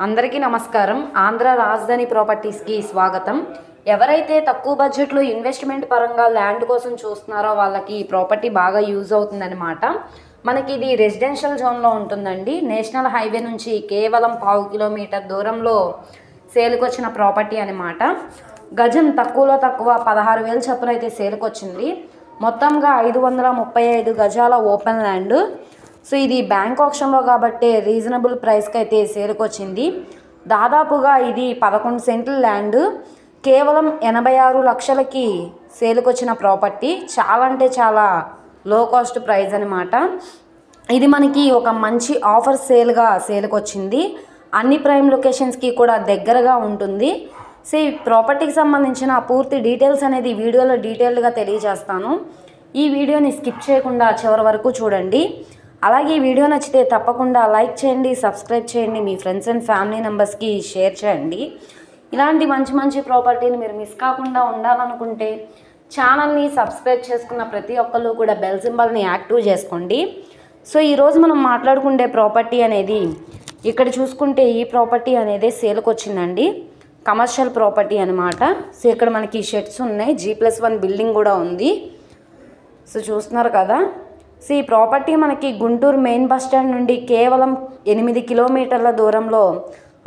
అందరికీ నమస్కారం. ఆంధ్ర రాజధాని ప్రాపర్టీస్కి స్వాగతం. ఎవరైతే తక్కువ బడ్జెట్లో ఇన్వెస్ట్మెంట్ పరంగా ల్యాండ్ కోసం చూస్తున్నారో వాళ్ళకి ఈ ప్రాపర్టీ బాగా యూజ్ అవుతుందన్నమాట. మనకి ఇది రెసిడెన్షియల్ జోన్లో ఉంటుందండి. నేషనల్ హైవే నుంచి కేవలం 1/2 కిలోమీటర్ దూరంలో సేల్కి వచ్చిన ప్రాపర్టీ అనమాట. గజం తక్కువలో తక్కువ 16,000 చొప్పున అయితే సేల్కి వచ్చింది. మొత్తంగా 535 గజాల ఓపెన్ ల్యాండ్. సో ఇది బ్యాంక్ ఆప్షన్లో కాబట్టి రీజనబుల్ ప్రైస్కి అయితే సేల్కి వచ్చింది. దాదాపుగా ఇది 11 సెంట్ల ల్యాండ్. కేవలం 86 లక్షలకి సేల్కి వచ్చిన ప్రాపర్టీ. చాలా అంటే చాలా లో కాస్ట్ ప్రైస్ అనమాట. ఇది మనకి ఒక మంచి ఆఫర్ సేల్కి వచ్చింది. అన్ని ప్రైమ్ లొకేషన్స్కి కూడా దగ్గరగా ఉంటుంది. సో ఈ ప్రాపర్టీకి సంబంధించిన పూర్తి డీటెయిల్స్ అనేది వీడియోలో డీటెయిల్డ్గా తెలియజేస్తాను. ఈ వీడియోని స్కిప్ చేయకుండా చివరి వరకు చూడండి. అలాగే ఈ వీడియో నచ్చితే తప్పకుండా లైక్ చేయండి, సబ్స్క్రైబ్ చేయండి, మీ ఫ్రెండ్స్ అండ్ ఫ్యామిలీ మెంబర్స్కి షేర్ చేయండి. ఇలాంటి మంచి మంచి ప్రాపర్టీని మీరు మిస్ కాకుండా ఉండాలనుకుంటే ఛానల్ని సబ్స్క్రైబ్ చేసుకున్న ప్రతి ఒక్కళ్ళు కూడా బెల్ సింబల్ని యాక్టివ్ చేసుకోండి. సో ఈరోజు మనం మాట్లాడుకునే ప్రాపర్టీ అనేది ఇక్కడ చూసుకుంటే ఈ ప్రాపర్టీ అనేది సేల్కి వచ్చిందండి. కమర్షియల్ ప్రాపర్టీ అనమాట. సో ఇక్కడ మనకి షెడ్స్ ఉన్నాయి, G+1 బిల్డింగ్ కూడా ఉంది. సో చూస్తున్నారు కదా. సో ఈ ప్రాపర్టీ మనకి గుంటూరు మెయిన్ బస్ స్టాండ్ నుండి కేవలం 8 కిలోమీటర్ల దూరంలో,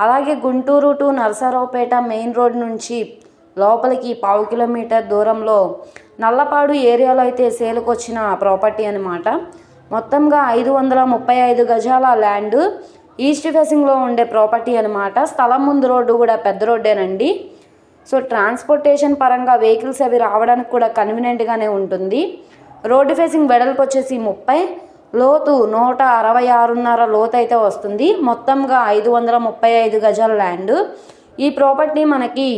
అలాగే Guntur to Narasaraopet main road నుంచి లోపలికి 1/2 కిలోమీటర్ దూరంలో నల్లపాడు ఏరియాలో అయితే సేల్కి వచ్చిన ప్రాపర్టీ అనమాట. మొత్తంగా 535 గజాల ల్యాండ్. ఈస్ట్ ఫేసింగ్లో ఉండే ప్రాపర్టీ అనమాట. స్థలం ముందు రోడ్డు కూడా పెద్ద రోడ్డేనండి. సో ట్రాన్స్పోర్టేషన్ పరంగా వెహికల్స్ అవి రావడానికి కూడా కన్వీనియంట్గానే ఉంటుంది. రోడ్డు ఫేసింగ్ వెడల్పు వచ్చేసి 30, లోతు 166.5 లోతు అయితే వస్తుంది. మొత్తంగా 535 గజాల ల్యాండ్. ఈ ప్రాపర్టీ మనకి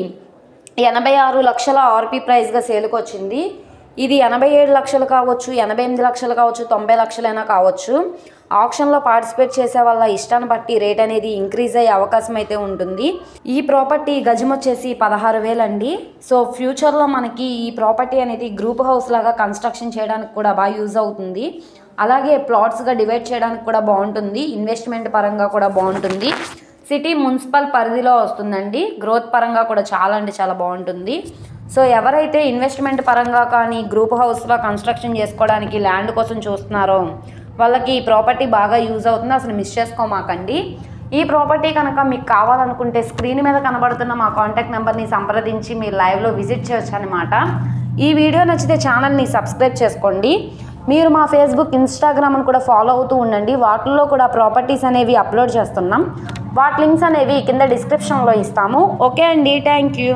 86 లక్షల ఆర్పీ ప్రైస్గా సేల్కి వచ్చింది. ఇది 87 లక్షలు కావచ్చు, 88 లక్షలు కావచ్చు, 90 లక్షలైనా కావచ్చు. ఆప్షన్లో పార్టిసిపేట్ చేసే వాళ్ళ ఇష్టాన్ని బట్టి రేట్ అనేది ఇంక్రీజ్ అయ్యే అవకాశం అయితే ఉంటుంది. ఈ ప్రాపర్టీ గజం వచ్చేసి 16,000 అండి. సో ఫ్యూచర్లో మనకి ఈ ప్రాపర్టీ అనేది గ్రూప్ హౌస్ లాగా కన్స్ట్రక్షన్ చేయడానికి కూడా బాగా యూజ్ అవుతుంది. అలాగే ప్లాట్స్గా డివైడ్ చేయడానికి కూడా బాగుంటుంది. ఇన్వెస్ట్మెంట్ పరంగా కూడా బాగుంటుంది. సిటీ మున్సిపల్ పరిధిలో వస్తుందండి. గ్రోత్ పరంగా కూడా చాలా అంటే చాలా బాగుంటుంది. సో ఎవరైతే ఇన్వెస్ట్మెంట్ పరంగా కానీ గ్రూప్ హౌస్లో కన్స్ట్రక్షన్ చేసుకోవడానికి ల్యాండ్ కోసం చూస్తున్నారో వాళ్ళకి ఈ ప్రాపర్టీ బాగా యూజ్ అవుతుంది. అసలు మిస్ చేసుకోమాకండి. ఈ ప్రాపర్టీ కనుక మీకు కావాలనుకుంటే స్క్రీన్ మీద కనబడుతున్న మా కాంటాక్ట్ నెంబర్ని సంప్రదించి మీరు లైవ్లో విజిట్ చేయొచ్చు అనమాట. ఈ వీడియో నచ్చితే ఛానల్ని సబ్స్క్రైబ్ చేసుకోండి. మీరు మా ఫేస్బుక్, ఇన్స్టాగ్రామ్ని కూడా ఫాలో అవుతూ ఉండండి. వాటిల్లో కూడా ప్రాపర్టీస్ అనేవి అప్లోడ్ చేస్తున్నాం. వాటి లింక్స్ అనేవి కింద డిస్క్రిప్షన్లో ఇస్తాము. ఓకే అండి, థ్యాంక్ యూ.